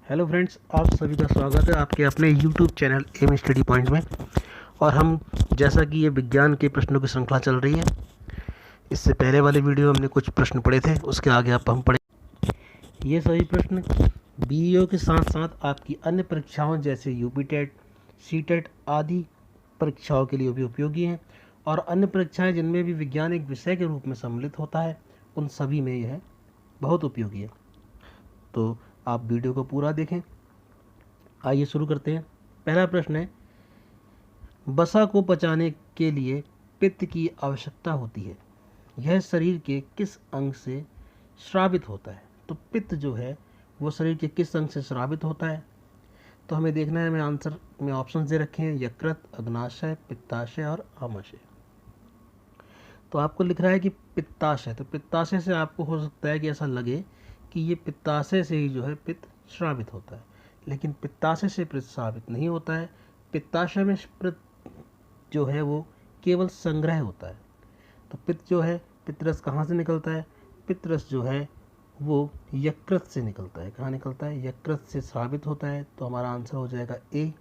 Hello friends, आप सभी का स्वागत है आपके अपने YouTube channel M study point में। और हम जैसा कि ये विज्ञान के प्रश्नों की श्रृंखला चल रही है, इससे पहले वाले वीडियो में हमने कुछ प्रश्न पढ़े थे, उसके आगे आप हम पढ़े। ये सभी प्रश्न बीईओ के साथ साथ आपकी अन्य परीक्षाओं जैसे यूपी टेट, सी टेट आदि परीक्षाओं के लिए भी उपयोगी हैं। और अन्य परीक्षाएं जिनमें भी विज्ञान एक विषय के रूप में सम्मिलित होता है, उन सभी में यह बहुत उपयोगी है। तो आप वीडियो को पूरा देखें। आइए शुरू करते हैं। पहला प्रश्न है, वसा को पचाने के लिए पित्त की आवश्यकता होती है, यह शरीर के किस अंग से स्रावित होता है? तो पित्त जो है वो शरीर के किस अंग से स्रावित होता है? तो हमें देखना है। मैं आंसर में ऑप्शन दे रखे हैं, यकृत, अग्नाशय, पित्ताशय और आमाशय। तो आपको लिख रहा है कि पित्ताशय, तो पित्ताशय से आपको हो सकता है कि ऐसा लगे कि ये पित्ताशय से ही जो है पित्त स्रावित होता है, लेकिन पित्ताशय से पित्त स्रावित नहीं होता है। पित्ताशय में पित्त जो है वो केवल संग्रह होता है। तो पित्त जो है, पित्तरस कहाँ से निकलता है? पित्तरस जो है वो यकृत से निकलता है। कहाँ निकलता है? यकृत से स्रावित होता है। तो हमारा आंसर हो जाएगा ए।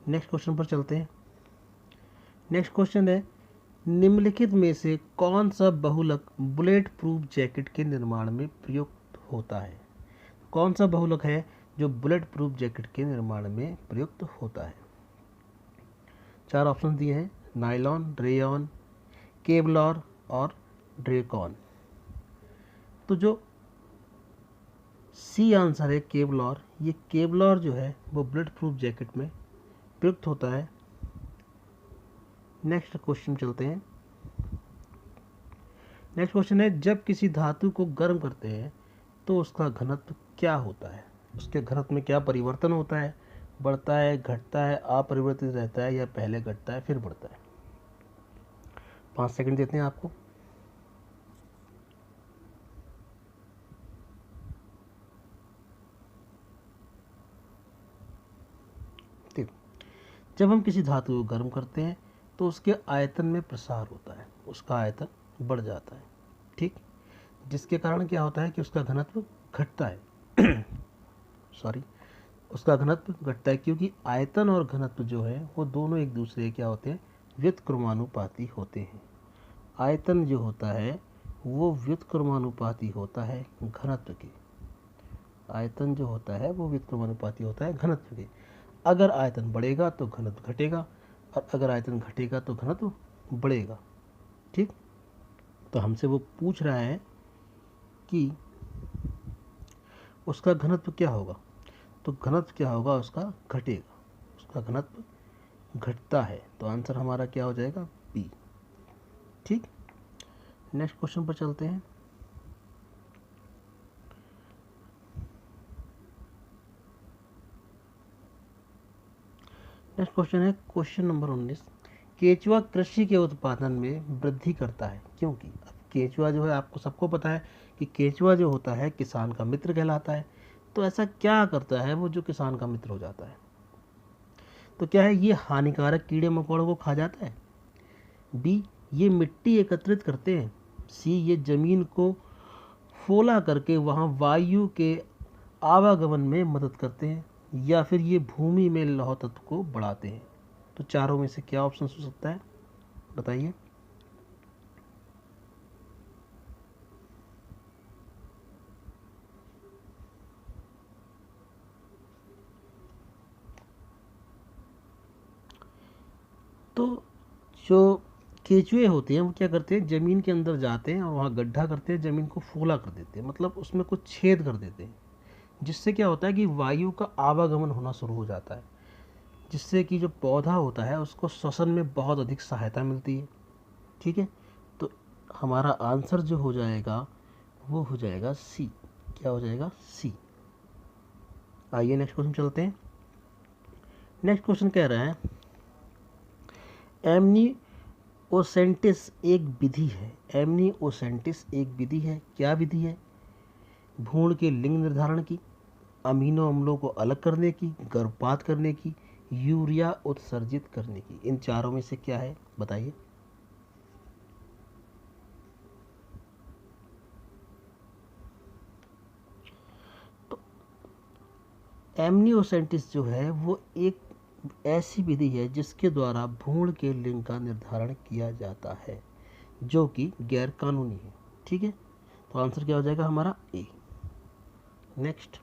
नेक्स्ट क्वेश्चन पर चलते हैं। नेक्स्ट क्वेश्चन है, निम्नलिखित में से कौन सा बहुलक बुलेट प्रूफ जैकेट के निर्माण में प्रयुक्त होता है? कौन सा बहुलक है जो बुलेट प्रूफ जैकेट के निर्माण में प्रयुक्त होता है? चार ऑप्शन दिए हैं, नायलॉन, रेयॉन, केवलॉर और ड्रेकॉन। तो जो सी आंसर है केवलॉर, ये केवलॉर जो है वो बुलेट प्रूफ जैकेट में प्रयुक्त होता है। नेक्स्ट क्वेश्चन चलते हैं। नेक्स्ट क्वेश्चन है, जब किसी धातु को गर्म करते हैं तो उसका घनत्व क्या होता है? उसके घनत्व में क्या परिवर्तन होता है? बढ़ता है, घटता है, अपरिवर्तित रहता है, या पहले घटता है फिर बढ़ता है? 5 सेकंड देते हैं आपको। देखो, जब हम किसी धातु को गर्म करते हैं तो उसके आयतन में प्रसार होता है, उसका आयतन बढ़ जाता है, ठीक, जिसके कारण क्या होता है कि उसका घनत्व घटता है। सॉरी, उसका घनत्व घटता है, क्योंकि आयतन और घनत्व जो है वो दोनों एक दूसरे के क्या होते हैं? व्युत्क्रमानुपाती होते हैं। आयतन जो होता है वो व्युत्क्रमानुपाती होता है घनत्व के। आयतन जो होता है वो व्युत्क्रमानुपाती होता है घनत्व के। अगर आयतन बढ़ेगा तो घनत्व घटेगा, और अगर आयतन घटेगा तो घनत्व बढ़ेगा, ठीक। तो हमसे वो पूछ रहा है कि उसका घनत्व क्या होगा। तो घनत्व क्या होगा? उसका घटेगा, उसका घनत्व घटता है। तो आंसर हमारा क्या हो जाएगा? बी, ठीक। नेक्स्ट क्वेश्चन पर चलते हैं। नेक्स्ट क्वेश्चन है क्वेश्चन नंबर 19, केचुआ कृषि के उत्पादन में वृद्धि करता है क्योंकि? अब केचुआ जो है आपको सबको पता है कि केचुआ जो होता है किसान का मित्र कहलाता है। तो ऐसा क्या करता है वो जो किसान का मित्र हो जाता है? तो क्या है, ये हानिकारक कीड़े मकोड़ों को खा जाता है। बी, ये मिट्टी एकत्रित करते हैं। सी, ये जमीन को फोला करके वहाँ वायु के आवागमन में मदद करते हैं, या फिर ये भूमि में लौह तत्व को बढ़ाते हैं। तो चारों में से क्या ऑप्शन हो सकता है, बताइए। तो जो केचुए होते हैं वो क्या करते हैं, जमीन के अंदर जाते हैं और वहाँ गड्ढा करते हैं, जमीन को फूला कर देते हैं, मतलब उसमें कुछ छेद कर देते हैं, जिससे क्या होता है कि वायु का आवागमन होना शुरू हो जाता है, जिससे कि जो पौधा होता है उसको श्वसन में बहुत अधिक सहायता मिलती है, ठीक है। तो हमारा आंसर जो हो जाएगा वो हो जाएगा सी। क्या हो जाएगा? सी। आइए नेक्स्ट क्वेश्चन चलते हैं। नेक्स्ट क्वेश्चन कह रहा है, एमनिओसेंटिस एक विधि है। एमनिओसेंटिस एक विधि है, क्या विधि है? भ्रूण के लिंग निर्धारण की, अमीनो अम्लों को अलग करने की, गर्भपात करने की, यूरिया उत्सर्जित करने की। इन चारों में से क्या है, बताइए। तो एमनियोसेंटिस जो है वो एक ऐसी विधि है जिसके द्वारा भ्रूण के लिंग का निर्धारण किया जाता है, जो कि गैर कानूनी है। ठीक है, तो आंसर क्या हो जाएगा हमारा ए। नेक्स्ट,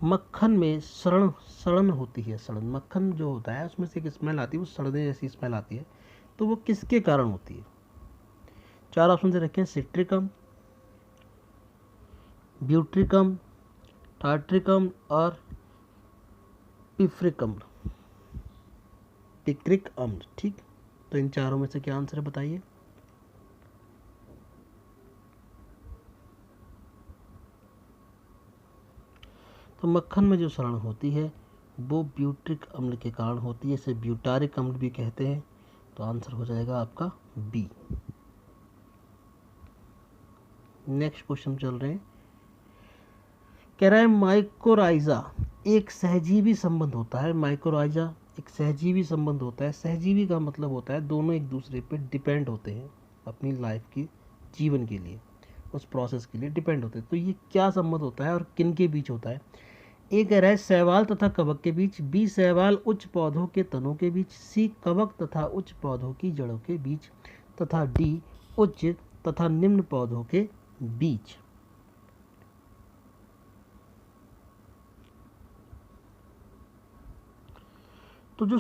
मक्खन में सड़न होती है। सड़न, मक्खन जो होता है उसमें से एक स्मेल आती है, वो सड़ने जैसी स्मेल आती है, तो वो किसके कारण होती है? 4 ऑप्शन दे रखे हैं, सिट्रिकम, ब्यूट्रिकम, टार्ट्रिकम और पिफ्रिकम, पिक्रिक अम्ल। ठीक, तो इन चारों में से क्या आंसर है बताइए। तो मक्खन में जो सड़न होती है वो ब्यूट्रिक अम्ल के कारण होती है, इसे ब्यूटारिक अम्ल भी कहते हैं। तो आंसर हो जाएगा आपका बी। नेक्स्ट क्वेश्चन चल रहे हैं, कह रहा है माइकोराइजा एक सहजीवी संबंध होता है। माइकोराइजा एक सहजीवी संबंध होता है। सहजीवी का मतलब होता है दोनों एक दूसरे पे डिपेंड होते हैं अपनी लाइफ की, जीवन के लिए, उस प्रोसेस के लिए डिपेंड होते हैं। तो ये क्या संबंध होता है और किन के बीच होता है? ए कह रहा है शैवाल तथा कवक के बीच, बी शैवाल उच्च पौधों के तनों के बीच, सी कवक तथा उच्च पौधों की जड़ों के बीच, तथा डी उच्च तथा निम्न पौधों के बीच। तो जो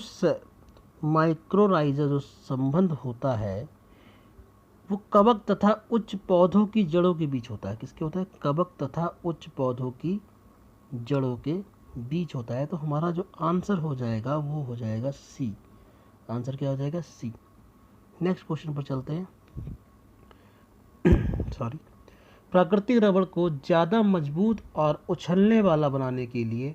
माइक्रोराइजा जो संबंध होता है वो कवक तथा उच्च पौधों की जड़ों के बीच होता है। किसके होता है? कवक तथा उच्च पौधों की जड़ों के बीच होता है। तो हमारा जो आंसर हो जाएगा वो हो जाएगा सी। आंसर क्या हो जाएगा? सी। नेक्स्ट क्वेश्चन पर चलते हैं। सॉरी, प्राकृतिक रबड़ को ज़्यादा मजबूत और उछलने वाला बनाने के लिए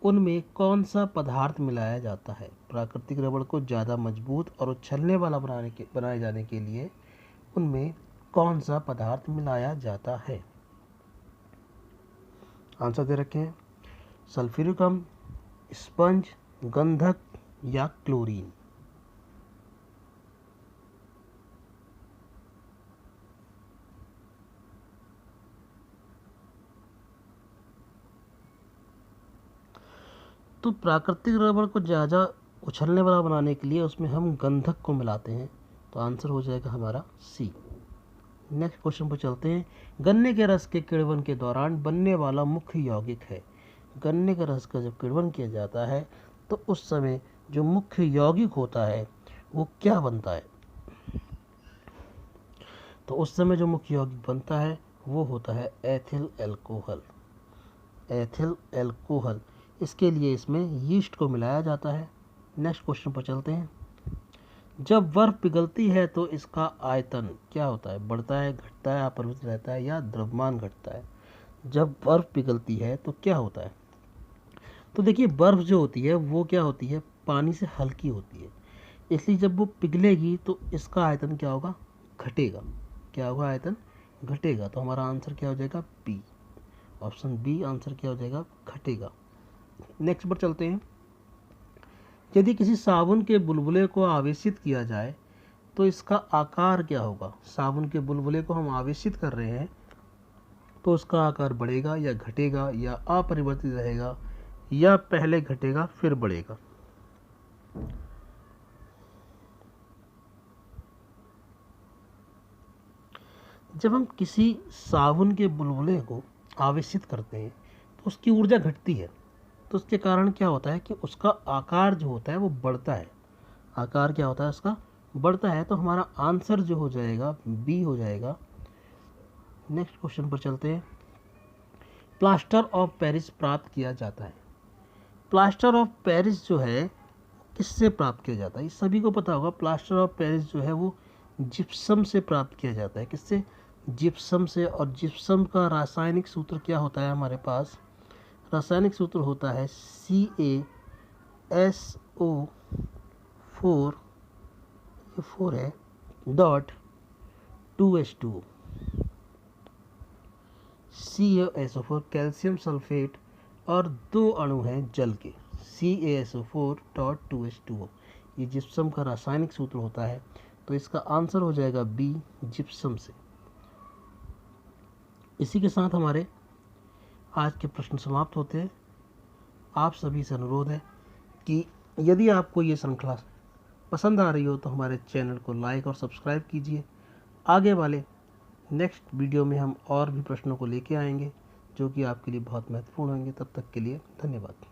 उनमें कौन सा पदार्थ मिलाया जाता है? प्राकृतिक रबड़ को ज़्यादा मजबूत और उछलने वाला बनाए जाने के लिए उनमें कौन सा पदार्थ मिलाया जाता है? आंसर दे रखे हैं, सल्फ्यूरिक, स्पंज, गंधक या क्लोरीन। तो प्राकृतिक रबड़ को ज़्यादा उछलने वाला बनाने के लिए उसमें हम गंधक को मिलाते हैं। तो आंसर हो जाएगा हमारा सी। नेक्स्ट क्वेश्चन पर चलते हैं। गन्ने के रस के किण्वन के दौरान बनने वाला मुख्य यौगिक है। गन्ने के रस का जब किण्वन किया जाता है तो उस समय जो मुख्य यौगिक होता है वो क्या बनता है? तो उस समय जो मुख्य यौगिक बनता है वो होता है एथिल एल्कोहल। एथिल एल्कोहल, इसके लिए इसमें यीस्ट को मिलाया जाता है। नेक्स्ट क्वेश्चन पर चलते हैं। जब बर्फ पिघलती है तो इसका आयतन क्या होता है? बढ़ता है, घटता है, अपरिवर्तित रहता है या द्रव्यमान घटता है? जब बर्फ पिघलती है तो क्या होता है? तो देखिए, बर्फ जो होती है वो क्या होती है? पानी से हल्की होती है, इसलिए जब वो पिघलेगी तो इसका आयतन क्या होगा? घटेगा। क्या होगा? आयतन घटेगा। तो हमारा आंसर क्या हो जाएगा? बी। ऑप्शन बी आंसर क्या हो जाएगा? घटेगा। नेक्स्ट पर चलते हैं। यदि किसी साबुन के बुलबुले को आवेशित किया जाए तो इसका आकार क्या होगा? साबुन के बुलबुले को हम आवेशित कर रहे हैं तो उसका आकार बढ़ेगा या घटेगा या अपरिवर्तित रहेगा या पहले घटेगा फिर बढ़ेगा? जब हम किसी साबुन के बुलबुले को आवेशित करते हैं तो उसकी ऊर्जा घटती है, तो उसके कारण क्या होता है कि उसका आकार जो होता है वो बढ़ता है। आकार क्या होता है? उसका बढ़ता है। तो हमारा आंसर जो हो जाएगा बी हो जाएगा। नेक्स्ट क्वेश्चन पर चलते हैं। प्लास्टर ऑफ पेरिस प्राप्त किया जाता है। प्लास्टर ऑफ पेरिस जो है किससे प्राप्त किया जाता है? ये सभी को पता होगा। प्लास्टर ऑफ पेरिस जो है वो जिप्सम से प्राप्त किया जाता है। किससे? जिप्सम से। और जिप्सम का रासायनिक सूत्र क्या होता है हमारे पास? रासायनिक सूत्र होता है CaSO4, ये 4 है, dot 2H2O। CaSO4 calcium sulphate और 2 अणु हैं जल के, CaSO4.2H2O। ये जिप्सम का रासायनिक सूत्र होता है। तो इसका आंसर हो जाएगा बी, जिप्सम से। इसी के साथ हमारे आज के प्रश्न समाप्त होते हैं। आप सभी से अनुरोध है कि यदि आपको ये श्रृंखला पसंद आ रही हो तो हमारे चैनल को लाइक और सब्सक्राइब कीजिए। आगे वाले नेक्स्ट वीडियो में हम और भी प्रश्नों को लेके आएंगे जो कि आपके लिए बहुत महत्वपूर्ण होंगे। तब तक के लिए धन्यवाद।